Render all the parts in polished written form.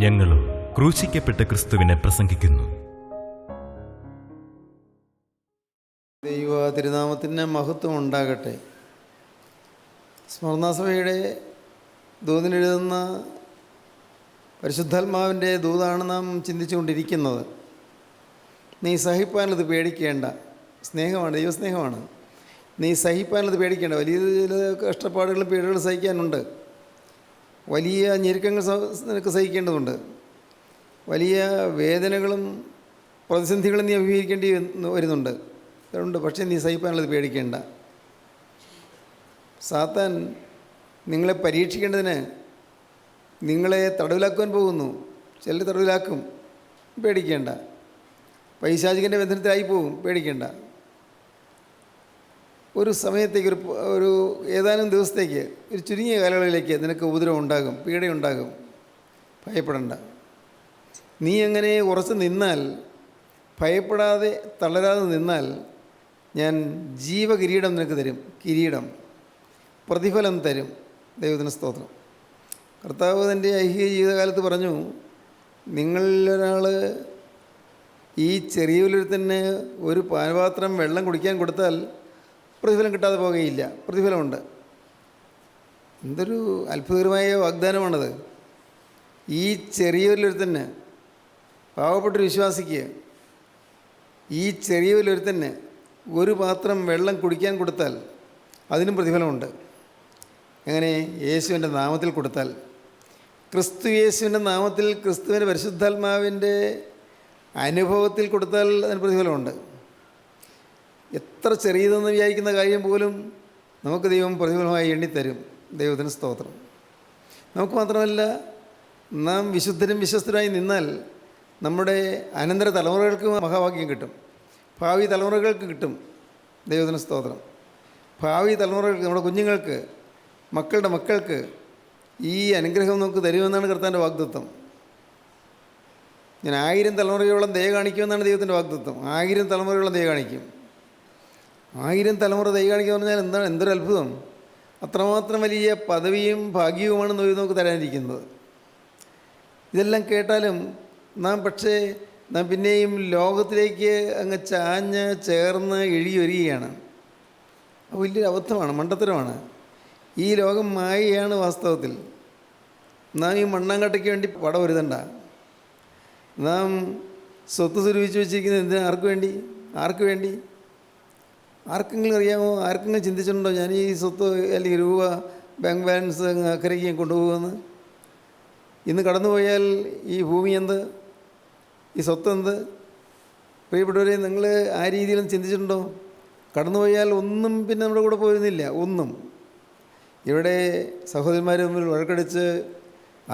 ഞങ്ങളും ക്രൂശിക്കപ്പെട്ട ക്രിസ്തുവിനെ പ്രസംഗിക്കുന്നു. ദൈവ തിരുനാമത്തിന് മഹത്വം ഉണ്ടാകട്ടെ. സ്മരണാസഭയുടെ ദൂതിനെഴുതുന്ന പരിശുദ്ധാത്മാവിൻ്റെ ദൂതാണ് നാം ചിന്തിച്ചുകൊണ്ടിരിക്കുന്നത്. നീ സഹിപ്പാനത് പേടിക്കേണ്ട, സ്നേഹമാണ്, ദൈവസ്നേഹമാണ്. നീ സഹിപ്പാനുള്ളത് പേടിക്കേണ്ട. വലിയ ചില കഷ്ടപ്പാടുകളും പീഡകളും സഹിക്കാനുണ്ട്. വലിയ ഞെരുക്കങ്ങൾ നിനക്ക് സഹിക്കേണ്ടതുണ്ട്. വലിയ വേദനകളും പ്രതിസന്ധികളും നീ അഭിമുഖീകരിക്കേണ്ടി വരുന്നുണ്ട്. അതുകൊണ്ട് പക്ഷേ നീ സഹിപ്പാനുള്ളത് പേടിക്കേണ്ട. സാത്താൻ നിങ്ങളെ പരീക്ഷിക്കേണ്ടതിന് നിങ്ങളെ തടവിലാക്കുവാൻ പോകുന്നു. ചിലർ തടവിലാക്കും, പേടിക്കേണ്ട. പൈശാചികൻ്റെ ബന്ധനത്തിലായി പോകും, പേടിക്കേണ്ട. ഒരു സമയത്തേക്ക് ഒരു ഏതാനും ദിവസത്തേക്ക്, ഒരു ചുരുങ്ങിയ കാലയളവിലേക്ക് നിനക്ക് ഉപദ്രവം ഉണ്ടാകും, പീഡയുണ്ടാകും. ഭയപ്പെടണ്ട. നീ അങ്ങനെ ഉറച്ചു നിന്നാൽ, ഭയപ്പെടാതെ തളരാതെ നിന്നാൽ, ഞാൻ ജീവകിരീടം നിനക്ക് തരും. കിരീടം, പ്രതിഫലം തരും. ദൈവത്തിന് സ്തോത്രം. കർത്താവ് തൻ്റെ ഐഹിക ജീവിതകാലത്ത് പറഞ്ഞു, നിങ്ങളിലൊരാൾ ഈ ചെറിയൊരുത്തന്നെ ഒരു പാനപാത്രം വെള്ളം കുടിക്കാൻ കൊടുത്താൽ പ്രതിഫലം കിട്ടാതെ പോകുകയില്ല. പ്രതിഫലമുണ്ട്. എന്തൊരു അത്ഭുതകരമായ വാഗ്ദാനമാണത്. ഈ ചെറിയൊരുത്തന്നെ, പാവപ്പെട്ടൊരു വിശ്വാസിക്ക് ഈ ചെറിയൊരുത്തന്നെ ഒരു പാത്രം വെള്ളം കുടിക്കാൻ കൊടുത്താൽ അതിനും പ്രതിഫലമുണ്ട്. എങ്ങനെ? യേശുവിൻ്റെ നാമത്തിൽ കൊടുത്താൽ. ക്രിസ്തു യേശുവിൻ്റെ നാമത്തിൽ, ക്രിസ്തുവിൻ്റെ പരിശുദ്ധാത്മാവിൻ്റെ അനുഭവത്തിൽ കൊടുത്താൽ അതിന് പ്രതിഫലമുണ്ട്. എത്ര ചെറിയതെന്ന് വിചാരിക്കുന്ന കാര്യം പോലും നമുക്ക് ദൈവം പ്രതിഫലമായി എണ്ണിത്തരും. ദൈവത്തിന് സ്തോത്രം. നമുക്ക് മാത്രമല്ല, നാം വിശുദ്ധരും വിശ്വസ്തരായി നിന്നാൽ നമ്മുടെ അനന്തര തലമുറകൾക്ക് മഹാഭാഗ്യം കിട്ടും. ഭാവി തലമുറകൾക്ക് കിട്ടും. ദൈവത്തിന് സ്തോത്രം. ഭാവി തലമുറകൾക്ക്, നമ്മുടെ കുഞ്ഞുങ്ങൾക്ക്, മക്കളുടെ മക്കൾക്ക് ഈ അനുഗ്രഹം നമുക്ക് തരുമെന്നാണ് കർത്താവിൻ്റെ വാഗ്ദത്വം. ഞാൻ 1000 തലമുറയോളം ദയ കാണിക്കുമെന്നാണ് ദൈവത്തിൻ്റെ വാഗ്ദത്വം. 1000 തലമുറയോളം ദയ കാണിക്കും. 1000 തലമുറ ദയ കാണിക്കുക പറഞ്ഞാൽ എന്താണ്? എന്തൊരു അത്ഭുതം! അത്രമാത്രം വലിയ പദവിയും ഭാഗ്യവുമാണ് നമുക്ക് തരാനിരിക്കുന്നത്. ഇതെല്ലാം കേട്ടാലും നാം പിന്നെയും ലോകത്തിലേക്ക് അങ്ങ് ചാഞ്ഞ് ചേർന്ന് ഇഴിയൊരുകയാണ്. അത് വലിയൊരു അബദ്ധമാണ്, മണ്ടത്തരമാണ്. ഈ ലോകം മായയാണ് വാസ്തവത്തിൽ. നാം ഈ മണ്ണാങ്കട്ടയ്ക്ക് വേണ്ടി പടവരുതണ്ട. നാം സ്വത്ത് സ്വരൂപിച്ച് വെച്ചിരിക്കുന്നത് എന്തിനാ? ആർക്ക് വേണ്ടി? ആർക്കെങ്കിലും അറിയാമോ? ആർക്കെങ്കിലും ചിന്തിച്ചിട്ടുണ്ടോ ഞാൻ ഈ സ്വത്ത് അല്ലെങ്കിൽ രൂപ ബാങ്ക് ബാലൻസ് അക്കരയ്ക്ക് കൊണ്ടുപോകുമെന്ന്? ഇന്ന് കടന്നുപോയാൽ ഈ ഭൂമി എന്ത്, ഈ സ്വത്ത് എന്ത്? പ്രിയപ്പെട്ടവരെ, നിങ്ങൾ ആ രീതിയിലും ചിന്തിച്ചിട്ടുണ്ടോ? കടന്നുപോയാൽ ഒന്നും പിന്നെ നമ്മുടെ കൂടെ പോരുന്നില്ല. ഒന്നും. ഇവിടെ സഹോദരന്മാർ തമ്മിൽ വഴക്കടിച്ച്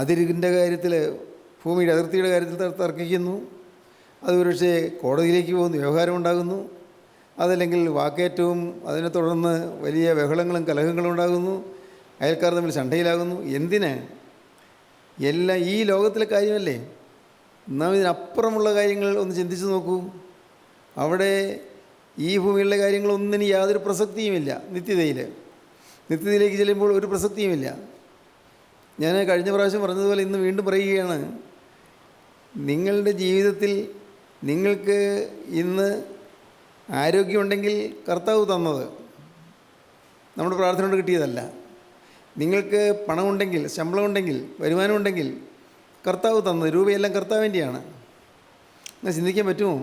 അതിരിൻ്റെ കാര്യത്തിൽ, ഭൂമിയുടെ അതിർത്തിയുടെ കാര്യത്തിൽ തർക്കിക്കുന്നു. അത് പക്ഷേ കോടതിയിലേക്ക് പോകുന്നു, വ്യവഹാരം ഉണ്ടാകുന്നു. അതല്ലെങ്കിൽ വാക്കേറ്റവും അതിനെ തുടർന്ന് വലിയ ബഹളങ്ങളും കലഹങ്ങളും ഉണ്ടാകുന്നു. അയൽക്കാർ തമ്മിൽ ശണ്ടയിലാകുന്നു. എന്തിന്? എല്ലാം ഈ ലോകത്തിലെ കാര്യമല്ലേ. നാം ഇതിനപ്പുറമുള്ള കാര്യങ്ങൾ ഒന്ന് ചിന്തിച്ച് നോക്കൂ. അവിടെ ഈ ഭൂമിയിലെ കാര്യങ്ങളൊന്നിനും യാതൊരു പ്രസക്തിയുമില്ല. നിത്യതയിലേക്ക് ചെല്ലുമ്പോൾ ഒരു പ്രസക്തിയുമില്ല. ഞാൻ കഴിഞ്ഞ പ്രാവശ്യം പറഞ്ഞതുപോലെ ഇന്ന് വീണ്ടും പറയുകയാണ്. നിങ്ങളുടെ ജീവിതത്തിൽ നിങ്ങൾക്ക് ഇന്ന് ആരോഗ്യമുണ്ടെങ്കിൽ കർത്താവ് തന്നത്, നമ്മുടെ പ്രാർത്ഥന കൊണ്ട് കിട്ടിയതല്ല. നിങ്ങൾക്ക് പണമുണ്ടെങ്കിൽ, ശമ്പളമുണ്ടെങ്കിൽ, വരുമാനമുണ്ടെങ്കിൽ കർത്താവ് തന്നത്. രൂപയെല്ലാം കർത്താവിൻ്റെയാണ്. എന്നാൽ ചിന്തിക്കാൻ പറ്റുമോ?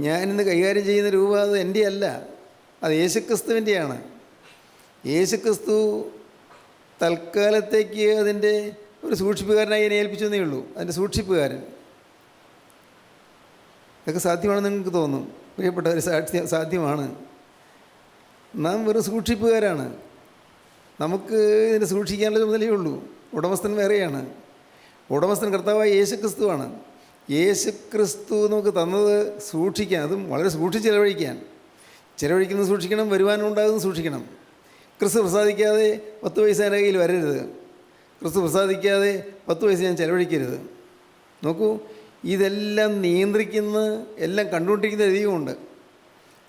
ഞാനിന്ന് കൈകാര്യം ചെയ്യുന്ന രൂപ അത് എൻ്റെ അല്ല, അത് യേശുക്രിസ്തുവിൻ്റെയാണ്. യേശുക്രിസ്തു തൽക്കാലത്തേക്ക് അതിൻ്റെ ഒരു സൂക്ഷിപ്പുകാരനായി എന്നെ ഏൽപ്പിച്ചു എന്നേ ഉള്ളൂ. അതിൻ്റെ സൂക്ഷിപ്പുകാരൻ. ഇതൊക്കെ സാധ്യമാണെന്ന് നിങ്ങൾക്ക് തോന്നും. പ്രിയപ്പെട്ടവർ, സാധ്യമാണ്. നാം വെറും സൂക്ഷിപ്പുകാരാണ്. നമുക്ക് ഇതിനെ സൂക്ഷിക്കാനുള്ള ചുമതലയേ ഉള്ളൂ. ഉടമസ്ഥൻ വേറെയാണ്. ഉടമസ്ഥൻ കർത്താവായ യേശുക്രിസ്തുവാണ്. യേശുക്രിസ്തു നമുക്ക് തന്നത് സൂക്ഷിക്കാൻ, അതും വളരെ സൂക്ഷിച്ച് ചിലവഴിക്കുന്നത് സൂക്ഷിക്കണം. വരുമാനം ഉണ്ടാകുന്നത് സൂക്ഷിക്കണം. ക്രിസ്തു പ്രസാദിക്കാതെ 10 പൈസ എൻ്റെ കയ്യിൽ വരരുത്. ക്രിസ്തു പ്രസാദിക്കാതെ 10 പൈസ ഞാൻ ചിലവഴിക്കരുത്. നോക്കൂ, ഇതെല്ലാം നിയന്ത്രിക്കുന്ന, എല്ലാം കണ്ടുകൊണ്ടിരിക്കുന്ന ദൈവമുണ്ട്.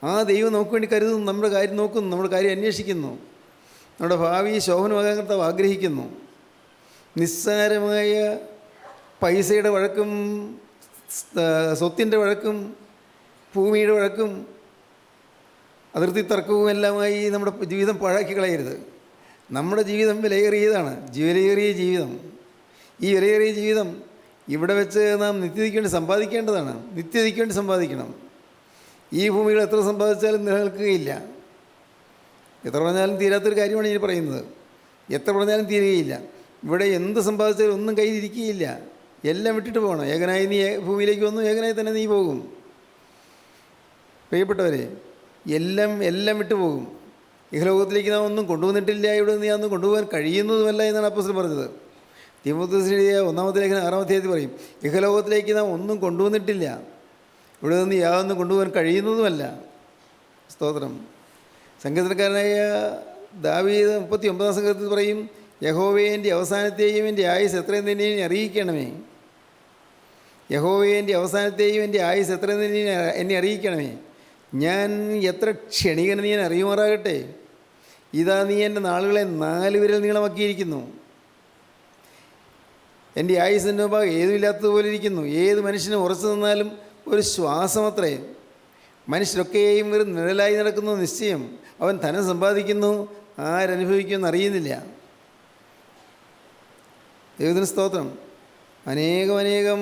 ആ ദൈവം നമുക്ക് വേണ്ടി കരുതുന്നു, നമ്മുടെ കാര്യം നോക്കുന്നു, നമ്മുടെ കാര്യം അന്വേഷിക്കുന്നു, നമ്മുടെ ഭാവി ശോഭനമാകാൻ കർത്താവ് ആഗ്രഹിക്കുന്നു. നിസ്സാരമായ പൈസയുടെ വഴക്കും, സ്വത്തിൻ്റെ വഴക്കും, ഭൂമിയുടെ വഴക്കും, അതിർത്തി തർക്കവും എല്ലാമായി നമ്മുടെ ജീവിതം പാഴാക്കി കളയരുത്. നമ്മുടെ ജീവിതം വിലയേറിയതാണ്. വിലയേറിയ ജീവിതം. ഈ വിലയേറിയ ജീവിതം ഇവിടെ വെച്ച് നാം നിത്യതയ്ക്ക് വേണ്ടി സമ്പാദിക്കേണ്ടതാണ്. നിത്യതയ്ക്ക് വേണ്ടി സമ്പാദിക്കണം. ഈ ഭൂമിയിൽ എത്ര സമ്പാദിച്ചാലും നിലനിൽക്കുകയില്ല. എത്ര പറഞ്ഞാലും തീരാത്തൊരു കാര്യമാണ് ഇനി പറയുന്നത്. എത്ര പറഞ്ഞാലും തീരുകയില്ല. ഇവിടെ എന്ത് സമ്പാദിച്ചാലും ഒന്നും കയ്യിലിരിക്കുകയില്ല. എല്ലാം വിട്ടിട്ട് പോകണം. ഏകനായി നീ ഭൂമിയിലേക്ക് വന്നു, ഏകനായി തന്നെ നീ പോകും. പ്രിയപ്പെട്ടവരെ, എല്ലാം വിട്ടു പോകും. ഇഹലോകത്തിലേക്ക് നാം ഒന്നും കൊണ്ടുവന്നിട്ടില്ല, ഇവിടെ നീ അതൊന്നും കൊണ്ടുപോകാൻ കഴിയുന്നതുമല്ല എന്നാണ് അപ്പോസ്തലൻ പറഞ്ഞത്. തീമോഥെയോസിന്റെ 1-ാമത്തെ ലേഖനം 6-ാമത്തെ അധ്യായത്തിൽ പറയും, ഇഹലോകത്തിലേക്ക് നാം ഒന്നും കൊണ്ടുവന്നിട്ടില്ല, ഇവിടെ നിന്ന് യാതൊന്നും കൊണ്ടുപോകാൻ കഴിയുന്നതുമല്ല. സ്തോത്രം. സങ്കീർത്തനക്കാരനായ ദാവീദ് 39-ാം സങ്കീർത്തനത്തിൽ പറയും, യഹോവേ എൻ്റെ അവസാനത്തെയും എൻ്റെ ആയുസ് എത്രയും തന്നെ അറിയിക്കണമേ. യഹോവേ എൻ്റെ അവസാനത്തെയും എൻ്റെ ആയുസ് എത്രയും തന്നെ എന്നെ അറിയിക്കണമേ. ഞാൻ എത്ര ക്ഷണികനെന്ന് ഞാൻ അറിയുമാറാകട്ടെ. ഇതാ നീ എൻ്റെ നാളുകളെ 4 വിരൽ നീളമാക്കിയിരിക്കുന്നു. എൻ്റെ ആയുസിൻ്റെ മുമ്പാകെ ഏതുമില്ലാത്തതുപോലെ ഇരിക്കുന്നു. ഏത് മനുഷ്യനും ഉറച്ചു നിന്നാലും ഒരു ശ്വാസമത്രേ. മനുഷ്യരൊക്കെയും ഒരു നിഴലായി നടക്കുന്നു നിശ്ചയം. അവൻ ധനം സമ്പാദിക്കുന്നു, ആരനുഭവിക്കുമെന്ന് അറിയുന്നില്ല. ദൈവത്തിന് സ്തോത്രം. അനേകം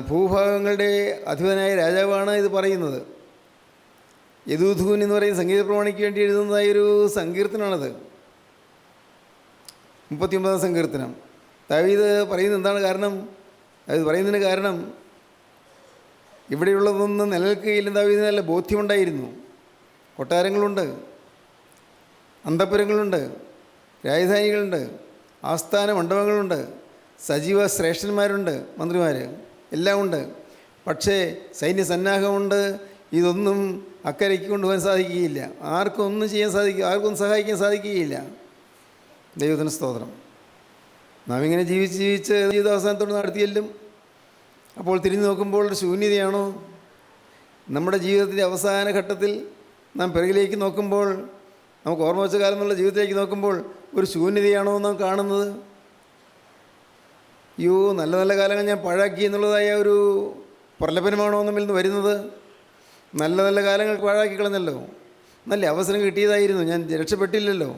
ഭൂഭാഗങ്ങളുടെ അധിപനായ രാജാവാണ് ഇത് പറയുന്നത്. യദൂഥൂൻ എന്ന് പറയുന്ന സംഗീത പ്രമാണിക്ക് വേണ്ടി എഴുതുന്നതായൊരു സങ്കീർത്തനമാണത്. 39-ാം സങ്കീർത്തനം. ദാവീദ് പറയുന്നത് എന്താണ് കാരണം? അത് പറയുന്നതിന് കാരണം, ഇവിടെയുള്ളതൊന്നും നിലനിൽക്കുകയില്ല. ദാവീദിന് നല്ല ബോധ്യമുണ്ടായിരുന്നു. കൊട്ടാരങ്ങളുണ്ട്, അന്തഃപുരങ്ങളുണ്ട്, രാജധാനികളുണ്ട്, ആസ്ഥാന മണ്ഡപങ്ങളുണ്ട്, സജീവ ശ്രേഷ്ഠന്മാരുണ്ട്, മന്ത്രിമാർ എല്ലാം ഉണ്ട്. പക്ഷേ സൈന്യസന്നാഹമുണ്ട്. ഇതൊന്നും അക്കരയ്ക്ക് കൊണ്ടുപോകാൻ സാധിക്കുകയില്ല. ആർക്കും ഒന്നും ചെയ്യാൻ ആർക്കും സഹായിക്കാൻ സാധിക്കുകയില്ല. ദൈവത്തിന് സ്തോത്രം. നാം ഇങ്ങനെ ജീവിച്ച് ജീവിതാവസാനത്തോട് നടത്തിയെല്ലും. അപ്പോൾ തിരിഞ്ഞു നോക്കുമ്പോൾ ഒരു ശൂന്യതയാണോ? നമ്മുടെ ജീവിതത്തിൻ്റെ അവസാന ഘട്ടത്തിൽ നാം പിറകിലേക്ക് നോക്കുമ്പോൾ, നമുക്ക് ഓർമ്മ വെച്ച കാലം എന്നുള്ള ജീവിതത്തിലേക്ക് നോക്കുമ്പോൾ ഒരു ശൂന്യതയാണോ നാം കാണുന്നത്? നല്ല നല്ല കാലങ്ങൾ ഞാൻ പാഴാക്കി എന്നുള്ളതായ ഒരു പ്രലപനമാണോ നമ്മിൽ നിന്ന് വരുന്നത്? നല്ല നല്ല കാലങ്ങൾ പാഴാക്കി കളഞ്ഞല്ലോ. നല്ല അവസരം കിട്ടിയതായിരുന്നു, ഞാൻ രക്ഷപ്പെട്ടില്ലല്ലോ.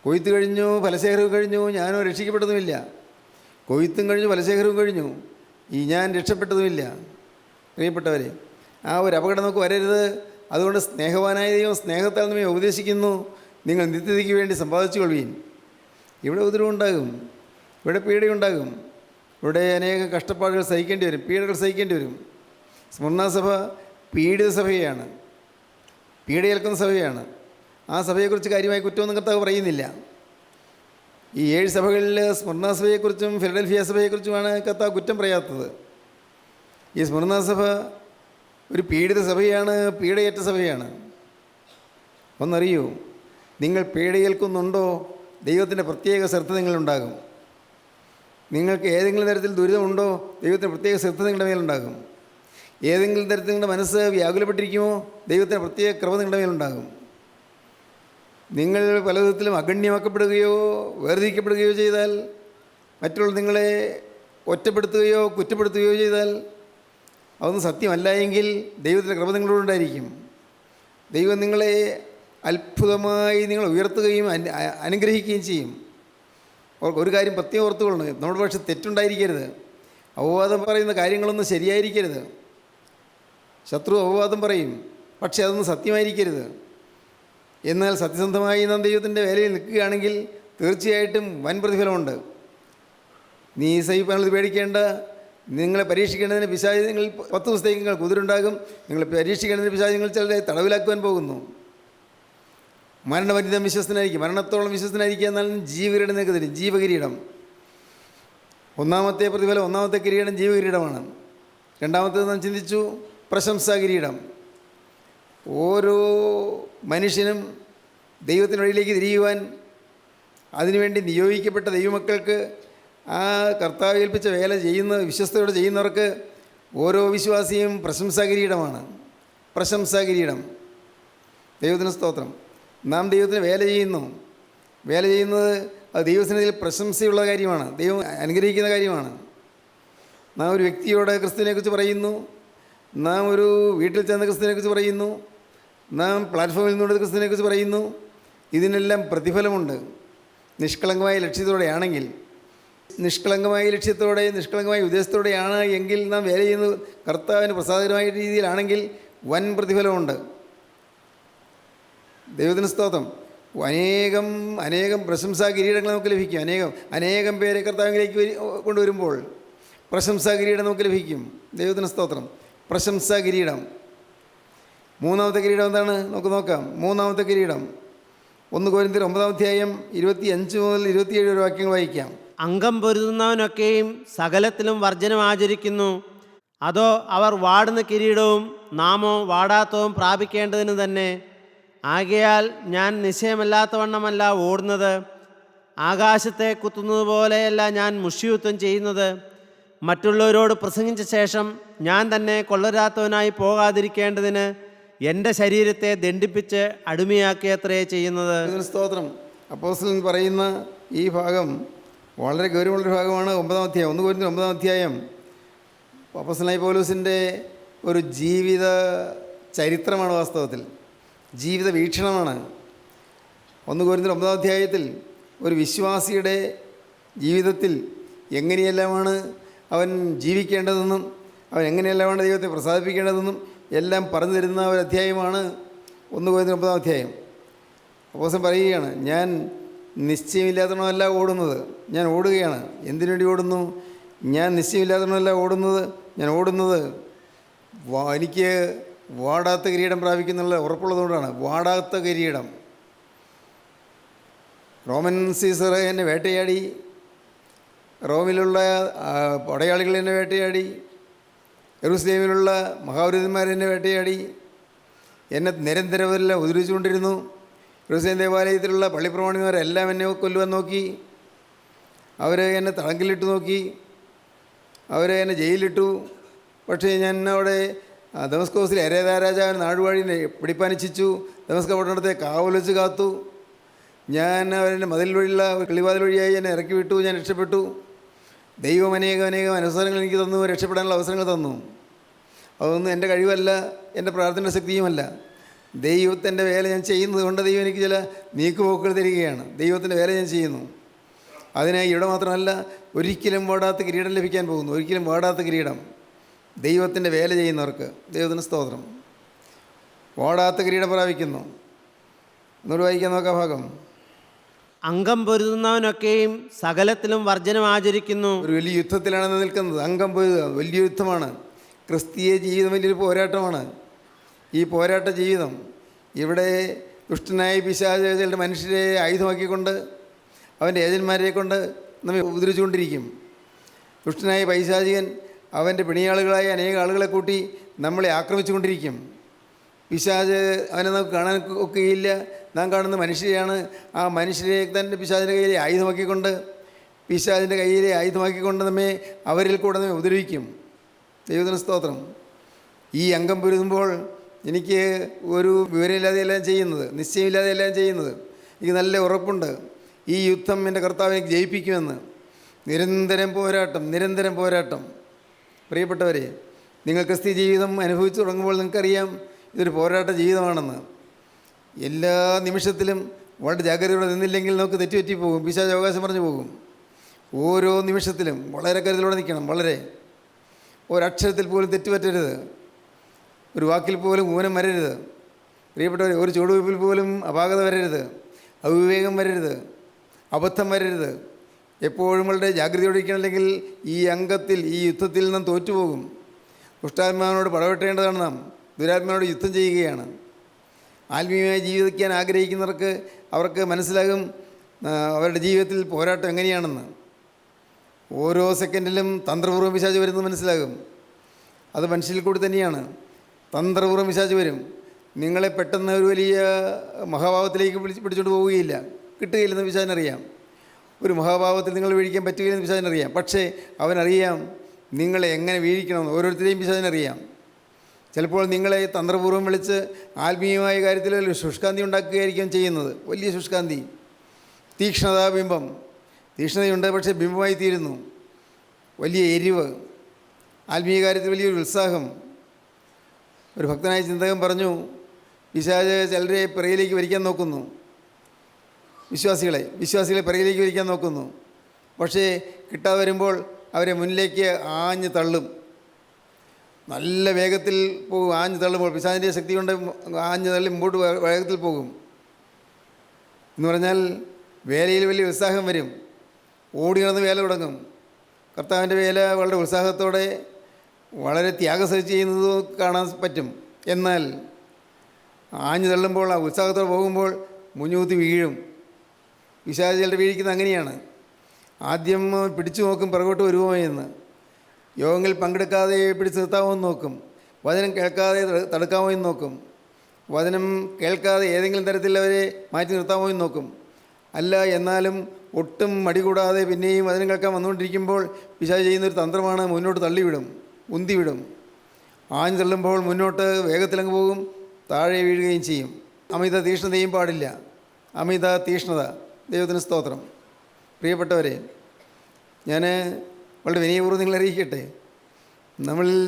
കൊയ്ത്ത് കഴിഞ്ഞു, ഫലശേഖരവും കഴിഞ്ഞു, ഞാനോ രക്ഷിക്കപ്പെട്ടതുമില്ല. കൊയ്ത്തും കഴിഞ്ഞു, ഫലശേഖരവും കഴിഞ്ഞു, ഞാൻ രക്ഷപ്പെട്ടതുമില്ല. പ്രിയപ്പെട്ടവരെ, ആ ഒരു അപകടം നമുക്ക് വരരുത്. അതുകൊണ്ട് സ്നേഹവാനായ ദൈവം സ്നേഹത്താൽ നമ്മെ ഉപദേശിക്കുന്നു, നിങ്ങൾ നിത്യതയ്ക്ക് വേണ്ടി സമ്പാദിച്ചു കൊള്ളുവീൻ. ഇവിടെ ഉപദ്രവമുണ്ടാകും, ഇവിടെ പീഡയുണ്ടാകും, ഇവിടെ അനേകം കഷ്ടപ്പാടുകൾ സഹിക്കേണ്ടി വരും, പീഡകൾ സഹിക്കേണ്ടി വരും. സ്മരണാസഭ പീഡിത സഭയാണ്, പീഡയേൽക്കുന്ന സഭയാണ്. ആ സഭയെക്കുറിച്ച് കാര്യമായ കുറ്റമൊന്നും കർത്താവ് പറയുന്നില്ല. ഈ 7 സഭകളിൽ സ്മരണാസഭയെക്കുറിച്ചും ഫിലഡൽഫിയ സഭയെക്കുറിച്ചുമാണ് കർത്താവ് കുറ്റം പറയാത്തത്. ഈ സ്മരണാസഭ ഒരു പീഡിത സഭയാണ്, പീഡയേറ്റ സഭയാണ്. ഒന്നറിയൂ, നിങ്ങൾ പീഡയേൽക്കുന്നുണ്ടോ, ദൈവത്തിൻ്റെ പ്രത്യേക ശ്രദ്ധ നിങ്ങളുണ്ടാകും. നിങ്ങൾക്ക് ഏതെങ്കിലും തരത്തിൽ ദുരിതമുണ്ടോ, ദൈവത്തിൻ്റെ പ്രത്യേക ശ്രദ്ധ നിങ്ങളുടെ മേലുണ്ടാകും. ഏതെങ്കിലും തരത്തിൽ നിങ്ങളുടെ മനസ്സ് വ്യാകുലപ്പെട്ടിരിക്കുമോ, ദൈവത്തിൻ്റെ പ്രത്യേക കൃപ നിങ്ങളുടെ മേലുണ്ടാകും. നിങ്ങൾ പല വിധത്തിലും അഗണ്യമാക്കപ്പെടുകയോ വേർതിരിക്കപ്പെടുകയോ ചെയ്താൽ, മറ്റുള്ളവർ നിങ്ങളെ ഒറ്റപ്പെടുത്തുകയോ കുറ്റപ്പെടുത്തുകയോ ചെയ്താൽ, അതൊന്നും സത്യമല്ല എങ്കിൽ ദൈവത്തിൻ്റെ കൃപ നിങ്ങളോടുണ്ടായിരിക്കും. ദൈവം നിങ്ങളെ അത്ഭുതമായി നിങ്ങൾ ഉയർത്തുകയും അനുഗ്രഹിക്കുകയും ചെയ്യും. ഒരു കാര്യം പ്രത്യേകം ഓർത്തുകൊള്ളണം, നമ്മുടെ പക്ഷെ തെറ്റുണ്ടായിരിക്കരുത്. അപവാദം പറയുന്ന കാര്യങ്ങളൊന്നും ശരിയായിരിക്കരുത്. ശത്രു അപവാദം പറയും, പക്ഷേ അതൊന്നും സത്യമായിരിക്കരുത്. എന്നാൽ സത്യസന്ധമായി നാം ദൈവത്തിൻ്റെ വേലയിൽ നിൽക്കുകയാണെങ്കിൽ തീർച്ചയായിട്ടും വൻ പ്രതിഫലമുണ്ട്. നീ സഹിപ്പാനുള്ളത് പേടിക്കേണ്ട. നിങ്ങളെ പരീക്ഷിക്കേണ്ടതിന് പിശാച് നിങ്ങൾ 10 ദിവസത്തേക്ക് നിങ്ങൾ കുതിരുണ്ടാകും. നിങ്ങളെ പരീക്ഷിക്കേണ്ടതിന് പിശാച് നിങ്ങൾ ചിലരെ തടവിലാക്കുവാൻ പോകുന്നു. മരണപര്യന്തം വിശ്വസ്തനായിരിക്കും, മരണത്തോളം വിശ്വസ്തനായിരിക്കുക. എന്നാലും ജീവകിരീടം നിനക്ക് തരും, ജീവകിരീടം. 1-ാമത്തെ പ്രതിഫലം, 1-ാമത്തെ കിരീടം ജീവകിരീടമാണ്. 2-ാമത്തേത് നാം ചിന്തിച്ചു, പ്രശംസാകിരീടം. ഓരോ മനുഷ്യനും ദൈവത്തിനൊഴിയിലേക്ക് തിരിയുവാൻ അതിനുവേണ്ടി നിയോഗിക്കപ്പെട്ട ദൈവമക്കൾക്ക്, ആ കർത്താവ് ഏൽപ്പിച്ച വേല വിശ്വസ്തയോടെ ചെയ്യുന്നവർക്ക് ഓരോ വിശ്വാസിയും പ്രശംസാകിരീടമാണ്. പ്രശംസാകിരീടം. ദൈവത്തിന് സ്തോത്രം. നാം ദൈവത്തിന് വേല ചെയ്യുന്നത് അത് ദൈവസന്നിധിയിൽ പ്രശംസയുള്ള കാര്യമാണ്, ദൈവം അനുഗ്രഹിക്കുന്ന കാര്യമാണ്. നാം ഒരു വ്യക്തിയോട് ക്രിസ്തുവിനെക്കുറിച്ച് പറയുന്നു, നാം ഒരു വീട്ടിൽ ചെന്ന ക്രിസ്തുവിനെക്കുറിച്ച് പറയുന്നു, നാം പ്ലാറ്റ്ഫോമിൽ നിന്നുകൊണ്ട് ക്രിസ്തുവിനെക്കുറിച്ച് പറയുന്നു. ഇതിനെല്ലാം പ്രതിഫലമുണ്ട്. നിഷ്കളങ്കമായ ലക്ഷ്യത്തോടെയാണെങ്കിൽ, നിഷ്കളങ്കമായ ലക്ഷ്യത്തോടെ നിഷ്കളങ്കമായ ഉദ്ദേശത്തോടെയാണ് എങ്കിൽ നാം വേല ചെയ്യുന്നത് കർത്താവിന് പ്രസാദകരമായ രീതിയിലാണെങ്കിൽ വൻ പ്രതിഫലമുണ്ട്. ദൈവത്തിന് സ്തോത്രം. അനേകം അനേകം പ്രശംസാ കിരീടങ്ങൾ നമുക്ക് ലഭിക്കും. അനേകം പേരെ കർത്താവിലേക്ക് കൊണ്ടുവരുമ്പോൾ പ്രശംസാ കിരീടം നമുക്ക് ലഭിക്കും. ദൈവത്തിന് സ്തോത്രം. പ്രശംസാ കിരീടം. മൂന്നാമത്തെ കിരീടം എന്താണ്? നമുക്ക് നോക്കാം. മൂന്നാമത്തെ കിരീടം 1 കൊരിന്ത്യർ 9-ാം അധ്യായം 25 മുതൽ 27 വരെ വാക്യങ്ങൾ വായിക്കാം. അംഗം പൊരുതുന്നവനൊക്കെയും സകലത്തിലും വർജനം ആചരിക്കുന്നു. അതോ അവർ വാടുന്ന കിരീടവും നാമോ വാടാത്തവും പ്രാപിക്കേണ്ടതിന് തന്നെ. ആകയാൽ ഞാൻ നിശ്ചയമല്ലാത്തവണ്ണമല്ല ഓടുന്നത്. ആകാശത്തെ കുത്തുന്നത് പോലെയല്ല ഞാൻ മുഷ്ടിയുദ്ധം ചെയ്യുന്നത്. മറ്റുള്ളവരോട് പ്രസംഗിച്ച ശേഷം ഞാൻ തന്നെ കൊള്ളരാത്തവനായി പോകാതിരിക്കേണ്ടതിന് എൻ്റെ ശരീരത്തെ ദണ്ഡിപ്പിച്ച് അടിമയാക്കിയത്രേ ചെയ്യുന്നത്. സ്തോത്രം. അപ്പോസ്തലൻ പറയുന്ന ഈ ഭാഗം വളരെ ഗൗരവമുള്ളൊരു ഭാഗമാണ്. 9-ാം അധ്യായം 1 കൊരിന്ത്യർ 9-ാം അധ്യായം അപ്പോസ്തലനായ പൗലോസിൻ്റെ ഒരു ജീവിത ചരിത്രമാണ്. വാസ്തവത്തിൽ ജീവിത വീക്ഷണമാണ്. 1 കൊരിന്ത്യർ 9-ാം അധ്യായത്തിൽ ഒരു വിശ്വാസിയുടെ ജീവിതത്തിൽ എങ്ങനെയെല്ലാമാണ് അവൻ ജീവിക്കേണ്ടതെന്നും അവൻ എങ്ങനെയെല്ലാമാണ് ദൈവത്തെ പ്രസാദിപ്പിക്കേണ്ടതെന്നും എല്ലാം പറഞ്ഞു തരുന്ന ഒരു അധ്യായമാണ് 1 കൊരിന്ത്യർ 9-ാം അധ്യായം. അപ്പോസ്തലൻ പറയുകയാണ്, ഞാൻ നിശ്ചയമില്ലാത്തവണ്ണമല്ല ഓടുന്നത്, ഞാൻ ഓടുകയാണ്. എന്തിനു വേണ്ടി ഓടുന്നു? ഞാൻ നിശ്ചയമില്ലാത്തവണ്ണമല്ല ഓടുന്നത്, ഞാൻ ഓടുന്നത് എനിക്ക് വാടാത്ത കിരീടം പ്രാപിക്കുന്നുള്ള ഉറപ്പുള്ളതുകൊണ്ടാണ്. വാടാത്ത കിരീടം. റോമൻ സീസർ എന്നെ വേട്ടയാടി, റോമിലുള്ള പടയാളികൾ എന്നെ വേട്ടയാടി, യെരൂശലേമിലുള്ള മഹാപുരോഹിതന്മാരെന്നെ വേട്ടയാടി, എന്നെ നിരന്തരമെല്ലാം ഉപദ്രവിച്ചുകൊണ്ടിരുന്നു. യെരൂശലേം ദേവാലയത്തിലുള്ള പള്ളിപ്രമാണിമാരെല്ലാം എന്നെ കൊല്ലുവാൻ നോക്കി. അവർ എന്നെ തടങ്കലിട്ട് നോക്കി, അവർ എന്നെ ജയിലിലിട്ടു. പക്ഷേ ഞാൻ അവിടെ ദമസ്കോസിൽ അരേദാ രാജാവിന് നാടുവാഴിനെ പിടിപ്പാനിച്ഛിച്ചു. ദമസ്ക പട്ടണത്തെ കാവൽ വെച്ച് കാത്തു. ഞാൻ അവരെന്നെ മതിൽ വഴിയുള്ള കിളിവാതിൽ വഴിയായി എന്നെ ഇറക്കി വിട്ടു. ഞാൻ രക്ഷപ്പെട്ടു. ദൈവം അനേകം അവസരങ്ങൾ എനിക്ക് തന്നു, രക്ഷപ്പെടാനുള്ള അവസരങ്ങൾ തന്നു. അതൊന്നും എൻ്റെ കഴിവല്ല, എൻ്റെ പ്രാർത്ഥന ശക്തിയുമല്ല. ദൈവത്തിൻ്റെ വേല ഞാൻ ചെയ്യുന്നത് കൊണ്ട് ദൈവം എനിക്ക് ചില നീക്കുപോക്കുകൾ തരികയാണ്. ദൈവത്തിൻ്റെ വേല ഞാൻ ചെയ്യുന്നു. അതിനായി ഇവിടെ മാത്രമല്ല, ഒരിക്കലും വാടാത്ത കിരീടം ലഭിക്കാൻ പോകുന്നു. ഒരിക്കലും വാടാത്ത കിരീടം ദൈവത്തിൻ്റെ വേല ചെയ്യുന്നവർക്ക്. ദൈവത്തിന് സ്തോത്രം. വാടാത്ത കിരീടം പ്രാപിക്കുന്നു. എന്നോട് വായിക്കാൻ നോക്കാം ഭാഗം. അംഗം പൊരുതുന്നവനൊക്കെയും സകലത്തിലും വർജനം ആചരിക്കുന്നു. ഒരു വലിയ യുദ്ധത്തിലാണ് നിൽക്കുന്നത്. അംഗം പൊരുതുക വലിയ യുദ്ധമാണ്. ക്രിസ്തീയ ജീവിതം വലിയൊരു പോരാട്ടമാണ്. ഈ പോരാട്ട ജീവിതം ഇവിടെ ദുഷ്ടനായ പിശാചുകളുടെ മനുഷ്യരെ ആയുധമാക്കിക്കൊണ്ട് അവൻ്റെ ഏജന്മാരെ കൊണ്ട് നമ്മെ ഉപദ്രവിച്ചുകൊണ്ടിരിക്കും. ദുഷ്ടനായ പൈശാചികൻ അവൻ്റെ പിണിയാളുകളായ അനേക ആളുകളെ കൂട്ടി നമ്മളെ ആക്രമിച്ചുകൊണ്ടിരിക്കും. പിശാച് അവനെ നമുക്ക് കാണാൻ ഒക്കെയില്ല. നാം കാണുന്ന മനുഷ്യരെയാണ്. ആ മനുഷ്യരെ തന്നെ പിശാചിൻ്റെ കയ്യിലെ ആയുധമാക്കിക്കൊണ്ട് നമ്മെ അവരിൽ കൂടെ നമ്മെ ഉപദ്രവിക്കും. ദൈവത്തിന് സ്തോത്രം. ഈ അംഗം പൊരുതുമ്പോൾ എനിക്ക് ഒരു വിവരമില്ലാതെ എല്ലാം ചെയ്യുന്നത്, നിശ്ചയമില്ലാതെ എല്ലാം ചെയ്യുന്നത്. എനിക്ക് നല്ല ഉറപ്പുണ്ട്, ഈ യുദ്ധം എൻ്റെ കർത്താവ് എനിക്ക് ജയിപ്പിക്കുമെന്ന്. നിരന്തരം പോരാട്ടം. പ്രിയപ്പെട്ടവരെ, നിങ്ങൾ ക്രിസ്തീയ ജീവിതം അനുഭവിച്ചു തുടങ്ങുമ്പോൾ നിങ്ങൾക്കറിയാം ഇതൊരു പോരാട്ട ജീവിതമാണെന്ന്. എല്ലാ നിമിഷത്തിലും വളരെ ജാഗ്രതയോടെ നിന്നില്ലെങ്കിൽ നമുക്ക് തെറ്റുപറ്റി പോകും. പിശാച് അവകാശം പറഞ്ഞു പോകും. ഓരോ നിമിഷത്തിലും വളരെ കരുതലോടെ നിൽക്കണം. വളരെ ഒരക്ഷരത്തിൽ പോലും തെറ്റുപറ്റരുത്. ഒരു വാക്കിൽ പോലും ഊനം വരരുത്. പ്രിയപ്പെട്ടവരെ, ഒരു ചുവടുവയ്പിൽ പോലും അപാകത വരരുത്, അവിവേകം വരരുത്, അബദ്ധം വരരുത്. എപ്പോഴും വളരെ ജാഗ്രതയോടെ ഇരിക്കണം. അല്ലെങ്കിൽ ഈ അംഗത്തിൽ, ഈ യുദ്ധത്തിൽ നാം തോറ്റുപോകും. ദുഷ്ടാത്മാവിനോട് പടവെട്ടേണ്ടതാണ് നാം. ദുരാത്മാവിനോട് യുദ്ധം ചെയ്യുകയാണ്. ആത്മീയമായി ജീവിക്കാൻ ആഗ്രഹിക്കുന്നവർക്ക് അവർക്ക് മനസ്സിലാകും അവരുടെ ജീവിതത്തിൽ പോരാട്ടം എങ്ങനെയാണെന്ന്. ഓരോ സെക്കൻഡിലും തന്ത്രപൂർവ്വം പിശാച് വരുന്നത് മനസ്സിലാകും. അത് മനുഷ്യരിൽ കൂടി തന്നെയാണ്. തന്ത്രപൂർവ്വം പിശാച് വരും. നിങ്ങളെ പെട്ടെന്ന് ഒരു വലിയ മഹാഭാവത്തിലേക്ക് പിടിച്ചുകൊണ്ട് പോവുകയില്ല. കിട്ടുകയില്ലെന്ന് പിശാചിനറിയാം. ഒരു മഹാഭാവത്തിൽ നിങ്ങൾ വീഴിക്കാൻ പറ്റുകയില്ലെന്ന് പിശാചിനറിയാം. പക്ഷേ അവനറിയാം നിങ്ങളെ എങ്ങനെ വീഴിക്കണമെന്ന്. ഓരോരുത്തരെയും പിശാചിനറിയാം. ചിലപ്പോൾ നിങ്ങളെ തന്ത്രപൂർവ്വം വിളിച്ച് ആത്മീയമായ കാര്യത്തിൽ ശുഷ്കാന്തി ഉണ്ടാക്കുകയായിരിക്കും ചെയ്യുന്നത്. വലിയ ശുഷ്കാന്തി, തീക്ഷ്ണതാബിംബം. തീക്ഷ്ണതയുണ്ട്, പക്ഷേ ബിംബമായി തീരുന്നു. വലിയ എരിവ്, ആത്മീയ കാര്യത്തിൽ വലിയൊരു ഉത്സാഹം. ഒരു ഭക്തനായ ചിന്തകൻ പറഞ്ഞു, പിശാച് ചിലരെ പിറകിലേക്ക് വലിക്കാൻ നോക്കുന്നു. വിശ്വാസികളെ പിറകിലേക്ക് വലിക്കാൻ നോക്കുന്നു. പക്ഷേ കിട്ടാതെ വരുമ്പോൾ അവരെ മുന്നിലേക്ക് ആഞ്ഞ് തള്ളും. നല്ല വേഗത്തിൽ പോകും. ആഞ്ഞ് തള്ളുമ്പോൾ പിശാചിൻ്റെ ശക്തി കൊണ്ട് ആഞ്ഞ് തള്ളി മുമ്പോട്ട് വേഗത്തിൽ പോകും. എന്ന് പറഞ്ഞാൽ വേലയിൽ വലിയ ഉത്സാഹം വരും, ഓടി നടന്ന് വേല തുടങ്ങും. കർത്താവിൻ്റെ വേല വളരെ ഉത്സാഹത്തോടെ വളരെ ത്യാഗം സഹിച്ച് ചെയ്യുന്നത് കാണാൻ പറ്റും. എന്നാൽ ആഞ്ഞു തള്ളുമ്പോൾ ആ ഉത്സാഹത്തോടെ പോകുമ്പോൾ മുഞ്ഞൂത്തി വീഴും. പിശാചുകളുടെ വീഴിക്കുന്നത് അങ്ങനെയാണ്. ആദ്യം പിടിച്ചു നോക്കും പിറകോട്ട് വരുമോ എന്ന്. യോഗങ്ങളിൽ പങ്കെടുക്കാതെ പിടിച്ച് നിർത്താമോ എന്ന് നോക്കും. വചനം കേൾക്കാതെ തടുക്കാമോ എന്ന് നോക്കും. വചനം കേൾക്കാതെ ഏതെങ്കിലും തരത്തിൽ അവരെ മാറ്റി നിർത്താമോ എന്ന് നോക്കും. അല്ല എന്നാലും ഒട്ടും മടി കൂടാതെ പിന്നെയും വചനം കേൾക്കാൻ വന്നുകൊണ്ടിരിക്കുമ്പോൾ പിശാച് ചെയ്യുന്നൊരു തന്ത്രമാണ് മുന്നോട്ട് തള്ളിവിടും, ഉന്തിവിടും. ആഞ്ഞു തള്ളുമ്പോൾ മുന്നോട്ട് വേഗത്തിലങ്ങ് പോകും, താഴെ വീഴുകയും ചെയ്യും. അമിത തീഷ്ണതയും പാടില്ല. അമിത തീഷ്ണത, ദൈവത്തിന് സ്തോത്രം. പ്രിയപ്പെട്ടവരെ, ഞാൻ വളരെ വിനയപൂർവ്വം നിങ്ങളെ അറിയിക്കട്ടെ, നമ്മളിൽ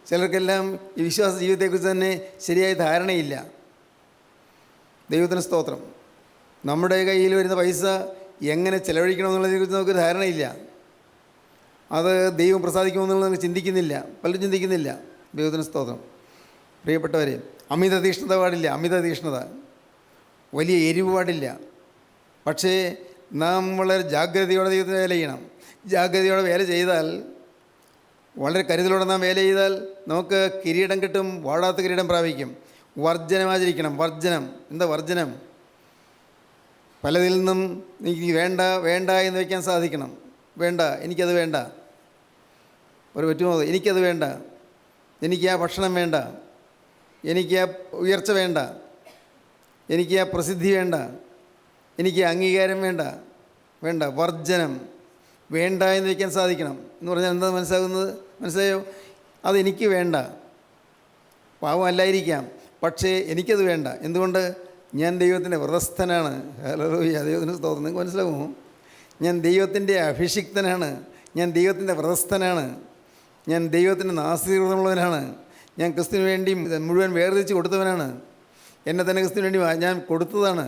ചിലർക്കെല്ലാം ഈ വിശ്വാസ ജീവിതത്തെക്കുറിച്ച് തന്നെ ശരിയായ ധാരണയില്ല. ദൈവത്തിന് സ്തോത്രം. നമ്മുടെ കയ്യിൽ വരുന്ന പൈസ എങ്ങനെ ചിലവഴിക്കണമെന്നുള്ളതിനെക്കുറിച്ച് നമുക്ക് ധാരണയില്ല. അത് ദൈവം പ്രസാദിക്കുമെന്നുള്ളത് നമുക്ക് ചിന്തിക്കുന്നില്ല, പലരും ചിന്തിക്കുന്നില്ല. ദൈവത്തിന് സ്തോത്രം. പ്രിയപ്പെട്ടവരെ, അമിത തീഷ്ണത പാടില്ല. അമിത തീഷ്ണത, വലിയ എരിവ് പാടില്ല. പക്ഷേ നാം വളരെ ജാഗ്രതയോടെ ദൈവത്തിന് വേല ചെയ്യണം. ജാഗ്രതയോടെ വേല ചെയ്താൽ, വളരെ കരുതലോടെ നാം വേല ചെയ്താൽ നമുക്ക് കിരീടം കിട്ടും, വാടാത്ത കിരീടം പ്രാപിക്കും. വർജനം ആചരിക്കണം. വർജനം. എന്താ വർജനം? പലതിൽ നിന്നും എനിക്ക് വേണ്ട വേണ്ട എന്ന് വയ്ക്കാൻ സാധിക്കണം. വേണ്ട, എനിക്കത് വേണ്ട. ഒരു പറ്റുമോ? എനിക്കത് വേണ്ട, എനിക്ക് ആ ഭക്ഷണം വേണ്ട, എനിക്ക് ആ ഉയർച്ച വേണ്ട, എനിക്ക് ആ പ്രസിദ്ധി വേണ്ട, എനിക്ക് അംഗീകാരം വേണ്ട. വേണ്ട, വർജനം. വേണ്ട എന്ന് വയ്ക്കാൻ സാധിക്കണം. എന്ന് പറഞ്ഞാൽ എന്താ മനസ്സിലായോ? അതെനിക്ക് വേണ്ട. പാവമല്ലായിരിക്കാം, പക്ഷേ എനിക്കത് വേണ്ട. എന്തുകൊണ്ട്? ഞാൻ ദൈവത്തിൻ്റെ വ്രതസ്ഥനാണ്. ഹല്ലേലൂയ, ദൈവത്തിന് സ്തോത്രം. നിങ്ങൾക്ക് മനസ്സിലാകുമോ? ഞാൻ ദൈവത്തിൻ്റെ അഭിഷിക്തനാണ്, ഞാൻ ദൈവത്തിൻ്റെ വ്രതസ്ഥനാണ്, ഞാൻ ദൈവത്തിൻ്റെ നാസീകൃതമുള്ളവനാണ്. ഞാൻ ക്രിസ്തുവിന് വേണ്ടി മുഴുവൻ വേർതിരിച്ച് കൊടുത്തവനാണ്. എന്നെ തന്നെ ക്രിസ്തുവിന് വേണ്ടി ഞാൻ കൊടുത്തതാണ്.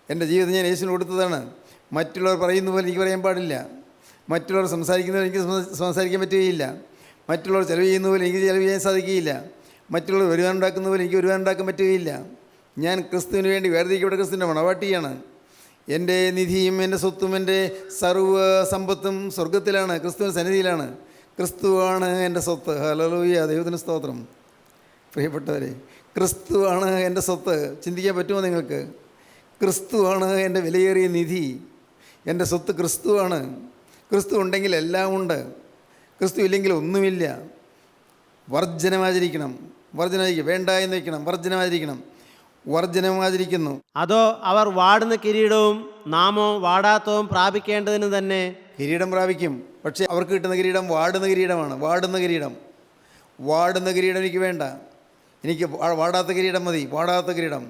എൻ്റെ ജീവിതം ഞാൻ യേശുവിന് കൊടുത്തതാണ്. മറ്റുള്ളവർ പറയുന്ന പോലെ എനിക്ക് പറയാൻ പാടില്ല. മറ്റുള്ളവർ സംസാരിക്കുന്നത് എനിക്ക് സംസാരിക്കാൻ പറ്റുകയില്ല. മറ്റുള്ളവർ ചിലവ് ചെയ്യുന്ന പോലെ എനിക്ക് ചിലവ് ചെയ്യാൻ സാധിക്കുകയില്ല. മറ്റുള്ളവർ വരുവാനുണ്ടാക്കുന്ന പോലെ എനിക്ക് വരുവാനുണ്ടാക്കാൻ പറ്റുകയില്ല. ഞാൻ ക്രിസ്തുവിന് വേണ്ടി വേർതിരിക്കപ്പെട്ട ക്രിസ്തുവിൻ്റെ മണവാട്ടിയാണ്. എൻ്റെ നിധിയും എൻ്റെ സ്വത്തും എൻ്റെ സർവ്വ സമ്പത്തും സ്വർഗത്തിലാണ്, ക്രിസ്തുവിൻ്റെ സന്നിധിയിലാണ്. ക്രിസ്തുവാണ് എൻ്റെ സ്വത്ത്. ഹല്ലേലൂയ, ദൈവത്തിന് സ്തോത്രം. പ്രിയപ്പെട്ടവരെ, ക്രിസ്തുവാണ് എൻ്റെ സ്വത്ത്. ചിന്തിക്കാൻ പറ്റുമോ നിങ്ങൾക്ക്? ക്രിസ്തുവാണ് എൻ്റെ വിലയേറിയ നിധി. എൻ്റെ സ്വത്ത് ക്രിസ്തുവാണ്. ക്രിസ്തു ഉണ്ടെങ്കിൽ എല്ലാം ഉണ്ട്, ക്രിസ്തു ഇല്ലെങ്കിൽ ഒന്നുമില്ല. വർജനമാചരിക്കണം. വർജനമാചരിക്കും. വേണ്ട എന്ന് വയ്ക്കണം. വർജനമാചരിക്കണം. വർജനമാചരിക്കുന്നു. അതോ അവർ വാടുന്ന കിരീടവും നാമോ വാടാത്തവും പ്രാപിക്കേണ്ടതിന് തന്നെ. കിരീടം പ്രാപിക്കും, പക്ഷേ അവർക്ക് കിട്ടുന്ന കിരീടം വാടുന്ന കിരീടമാണ്. വാടുന്ന കിരീടം. വാടുന്ന കിരീടം എനിക്ക് വേണ്ട. എനിക്ക് വാടാത്ത കിരീടം മതി. വാടാത്ത കിരീടം.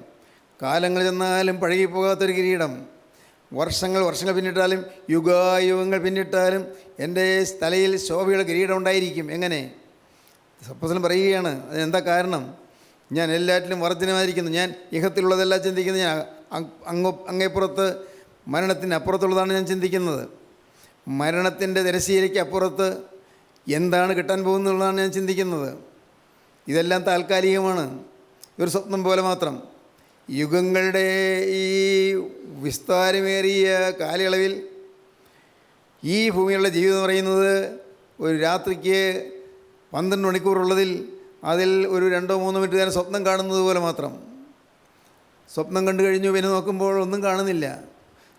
കാലങ്ങൾ ചെന്നാലും പഴകിപ്പോകാത്തൊരു കിരീടം. വർഷങ്ങൾ പിന്നിട്ടാലും യുഗായുഗങ്ങൾ പിന്നിട്ടാലും എൻ്റെ തലയിൽ ശോഭയുടെ കിരീടം ഉണ്ടായിരിക്കും. എങ്ങനെ? അപ്പോസ്തലൻ പറയുകയാണ്, അതിനെന്താ കാരണം? ഞാൻ എല്ലാറ്റിലും വർജനമായിരിക്കുന്നു. ഞാൻ ഇഹത്തിലുള്ളതെല്ലാം ചിന്തിക്കുന്നത്. ഞാൻ അങ്ങേപ്പുറത്ത് മരണത്തിന് അപ്പുറത്തുള്ളതാണ് ഞാൻ ചിന്തിക്കുന്നത്. മരണത്തിൻ്റെ തിരശ്ശീലയ്ക്ക് അപ്പുറത്ത് എന്താണ് കിട്ടാൻ പോകുന്നുള്ളതാണ് ഞാൻ ചിന്തിക്കുന്നത്. ഇതെല്ലാം താൽക്കാലികമാണ്, ഒരു സ്വപ്നം പോലെ മാത്രം. യുഗങ്ങളുടെ ഈ വിസ്താരമേറിയ കാലയളവിൽ ഈ ഭൂമിയിലുള്ള ജീവിതം എന്ന് പറയുന്നത് ഒരു രാത്രിക്ക് 12 മണിക്കൂറുള്ളതിൽ അതിൽ ഒരു 2-3 മിനിറ്റ് നേരം സ്വപ്നം കാണുന്നത് പോലെ മാത്രം. സ്വപ്നം കണ്ടു കഴിഞ്ഞു, പിന്നെ നോക്കുമ്പോൾ ഒന്നും കാണുന്നില്ല.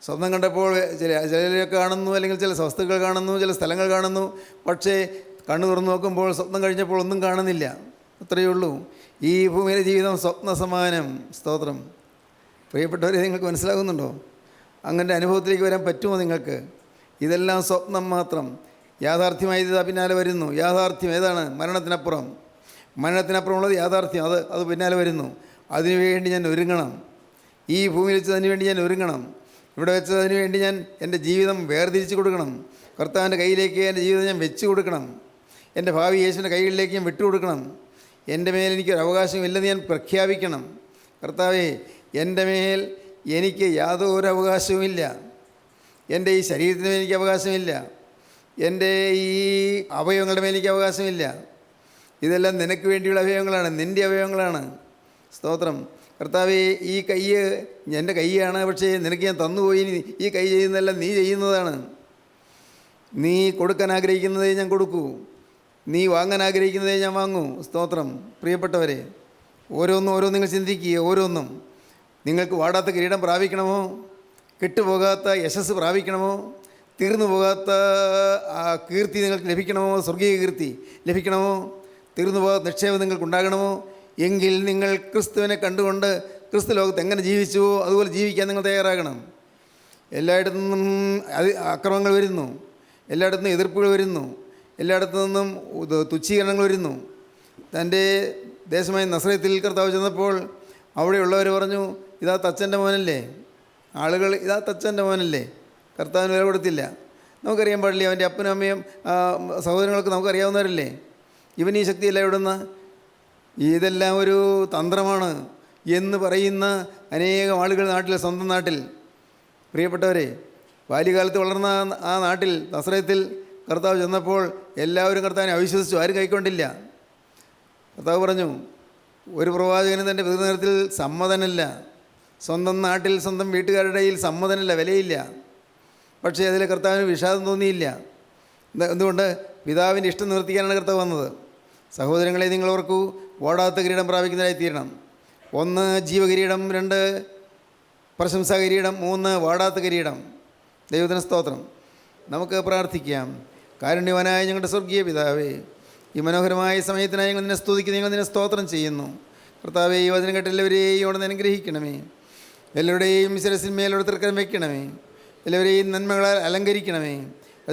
സ്വപ്നം കണ്ടപ്പോൾ ചിലരെ കാണുന്നു, അല്ലെങ്കിൽ ചില വസ്തുക്കൾ കാണുന്നു, ചില സ്ഥലങ്ങൾ കാണുന്നു. പക്ഷേ കണ്ണു തുറന്ന് നോക്കുമ്പോൾ സ്വപ്നം കഴിഞ്ഞപ്പോൾ ഒന്നും കാണുന്നില്ല. അത്രയേ ഉള്ളൂ. ഈ ഭൂമിയിലെ ജീവിതം സ്വപ്ന സമാനം. സ്തോത്രം. പ്രിയപ്പെട്ടവരെ, നിങ്ങൾക്ക് മനസ്സിലാകുന്നുണ്ടോ? അങ്ങനെ അനുഭവത്തിലേക്ക് വരാൻ പറ്റുമോ നിങ്ങൾക്ക്? ഇതെല്ലാം സ്വപ്നം മാത്രം. യാഥാർത്ഥ്യമായി ഇതാ പിന്നാലെ വരുന്നു. യാഥാർത്ഥ്യം ഏതാണ്? മരണത്തിനപ്പുറം. മരണത്തിനപ്പുറമുള്ളത് യാഥാർത്ഥ്യം. അത് പിന്നാലെ വരുന്നു. അതിനുവേണ്ടി ഞാൻ ഒരുങ്ങണം. ഈ ഭൂമിയിൽ വെച്ച് അതിനുവേണ്ടി ഞാൻ ഒരുങ്ങണം. ഇവിടെ വെച്ച് അതിനുവേണ്ടി ഞാൻ എൻ്റെ ജീവിതം വേർതിരിച്ച് കൊടുക്കണം. കർത്താവിൻ്റെ കയ്യിലേക്ക് എൻ്റെ ജീവിതം ഞാൻ വെച്ച് കൊടുക്കണം. എൻ്റെ ഭാവി യേശുവിൻ്റെ കൈകളിലേക്ക് ഞാൻ വിട്ടുകൊടുക്കണം. എൻ്റെ മേൽ എനിക്കൊരു അവകാശമില്ലെന്ന് ഞാൻ പ്രഖ്യാപിക്കണം. കർത്താവേ, എൻ്റെ മേൽ എനിക്ക് യാതൊരു അവകാശവുമില്ല. എൻ്റെ ഈ ശരീരത്തിന് മേൽ എനിക്ക് അവകാശമില്ല. എൻ്റെ ഈ അവയവങ്ങളുടെ മേൽ എനിക്ക് അവകാശമില്ല. ഇതെല്ലാം നിനക്ക് വേണ്ടിയുള്ള അവയവങ്ങളാണ്, നിൻ്റെ അവയവങ്ങളാണ്. സ്തോത്രം. കർത്താവേ, ഈ കൈ എൻ്റെ കൈയാണ്, പക്ഷേ നിനക്ക് ഞാൻ തന്നുപോയി, ഈ കൈ ചെയ്യുന്നതല്ല നീ ചെയ്യുന്നതാണ്. നീ കൊടുക്കാൻ ആഗ്രഹിക്കുന്നതേ ഞാൻ കൊടുക്കൂ, നീ വാങ്ങാൻ ആഗ്രഹിക്കുന്നതേ ഞാൻ വാങ്ങൂ. സ്തോത്രം. പ്രിയപ്പെട്ടവരെ, ഓരോന്നും നിങ്ങൾ ചിന്തിക്കുക. ഓരോന്നും നിങ്ങൾക്ക് വാടാത്ത കിരീടം പ്രാപിക്കണമോ, കെട്ടുപോകാത്ത യശസ് പ്രാപിക്കണമോ, തീർന്നു പോകാത്ത ആ കീർത്തി നിങ്ങൾക്ക് ലഭിക്കണമോ, സ്വർഗീയ കീർത്തി ലഭിക്കണമോ, തീർന്നു പോകാത്ത നിക്ഷേപം നിങ്ങൾക്കുണ്ടാകണമോ, എങ്കിൽ നിങ്ങൾ ക്രിസ്തുവിനെ കണ്ടുകൊണ്ട് ക്രിസ്തു ലോകത്ത് എങ്ങനെ ജീവിച്ചുവോ അതുപോലെ ജീവിക്കാൻ നിങ്ങൾ തയ്യാറാകണം. എല്ലായിടത്തു നിന്നും അക്രമങ്ങൾ വരുന്നു, എല്ലായിടത്തു നിന്നും എതിർപ്പുകൾ വരുന്നു, എല്ലായിടത്തു നിന്നും തുച്ഛീകരണങ്ങൾ വരുന്നു. തൻ്റെ ദേശമായ നസ്രത്തിൽ കർത്താവ് ചെന്നപ്പോൾ അവിടെയുള്ളവർ പറഞ്ഞു, ഇതാ തച്ചൻ്റെ മോനല്ലേ. ആളുകൾ ഇതാ തച്ചൻ്റെ മോനല്ലേ. കർത്താവിന് വില കൊടുത്തില്ല. നമുക്കറിയാൻ പാടില്ലേ, അവൻ്റെ അപ്പനും അമ്മയും സഹോദരങ്ങൾക്ക് നമുക്കറിയാവുന്നവരല്ലേ. ഇവൻ ഈ ശക്തിയല്ല ഇവിടുന്ന്, ഇതെല്ലാം ഒരു തന്ത്രമാണ് എന്ന് പറയുന്ന അനേകം ആളുകൾ നാട്ടിൽ, സ്വന്തം നാട്ടിൽ. പ്രിയപ്പെട്ടവരെ, ബാല്യകാലത്ത് വളർന്ന ആ നാട്ടിൽ നസ്രത്തിൽ കർത്താവ് ചെന്നപ്പോൾ എല്ലാവരും കർത്താവിനെ അവിശ്വസിച്ചു, ആരും കൈക്കൊണ്ടില്ല. കർത്താവ് പറഞ്ഞു, ഒരു പ്രവാചകനും തൻ്റെ പിതൃനിരത്തിൽ സമ്മതനല്ല, സ്വന്തം നാട്ടിൽ സ്വന്തം വീട്ടുകാരുടെ ഇടയിൽ സമ്മതനല്ല, വിലയില്ല. പക്ഷേ അതിൽ കർത്താവിന് വിഷാദം തോന്നിയില്ല. എന്തുകൊണ്ട്? പിതാവിൻ്റെ ഇഷ്ടം നിവർത്തിക്കാനാണ് കർത്താവ് വന്നത്. സഹോദരങ്ങളെ, നിങ്ങൾ ഓർക്കൂ, ഓടാത്ത കിരീടം പ്രാപിക്കുന്നതായി തീരണം. 1 ജീവകിരീടം, 2 പ്രശംസാ കിരീടം, 3 വാടാത്ത കിരീടം. ദൈവത്തിന് സ്തോത്രം. നമുക്ക് പ്രാർത്ഥിക്കാം. കാരുണ്യവാനായ ഞങ്ങളുടെ സ്വർഗീയ പിതാവേ, ഈ മനോഹരമായ സമയത്തിനായി ഞങ്ങൾ നിന്നെ സ്തുതിക്കുന്നു, ഞങ്ങൾ നിന്നെ സ്തോത്രം ചെയ്യുന്നു. കർത്താവേ, ഈ വചനം കേട്ട് എല്ലാവരെയും അവിടെ നിന്ന് അനുഗ്രഹിക്കണമേ. എല്ലാവരുടെയും ശിരസിന്മേലോട് തൃക്കരം വയ്ക്കണമേ. എല്ലാവരെയും നന്മകളാൽ അലങ്കരിക്കണമേ.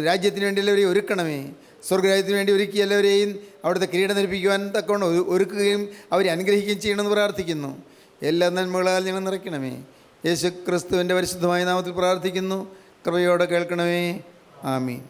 രാജ്യത്തിന് വേണ്ടി എല്ലാവരെയും ഒരുക്കണമേ. സ്വർഗരാജ്യത്തിന് വേണ്ടി ഒരുക്കി എല്ലാവരെയും അവിടുത്തെ കിരീടം ധരിപ്പിക്കുവാൻ തക്കവണ്ണം ഒരുക്കുകയും അവരെ അനുഗ്രഹിക്കുകയും ചെയ്യണമെന്ന് പ്രാർത്ഥിക്കുന്നു. എല്ലാ നന്മകളാൽ ഞങ്ങൾ നിറയ്ക്കണമേ. യേശു ക്രിസ്തുവിൻ്റെ പരിശുദ്ധമായ നാമത്തിൽ പ്രാർത്ഥിക്കുന്നു. കൃപയോടെ കേൾക്കണമേ. ആമീൻ.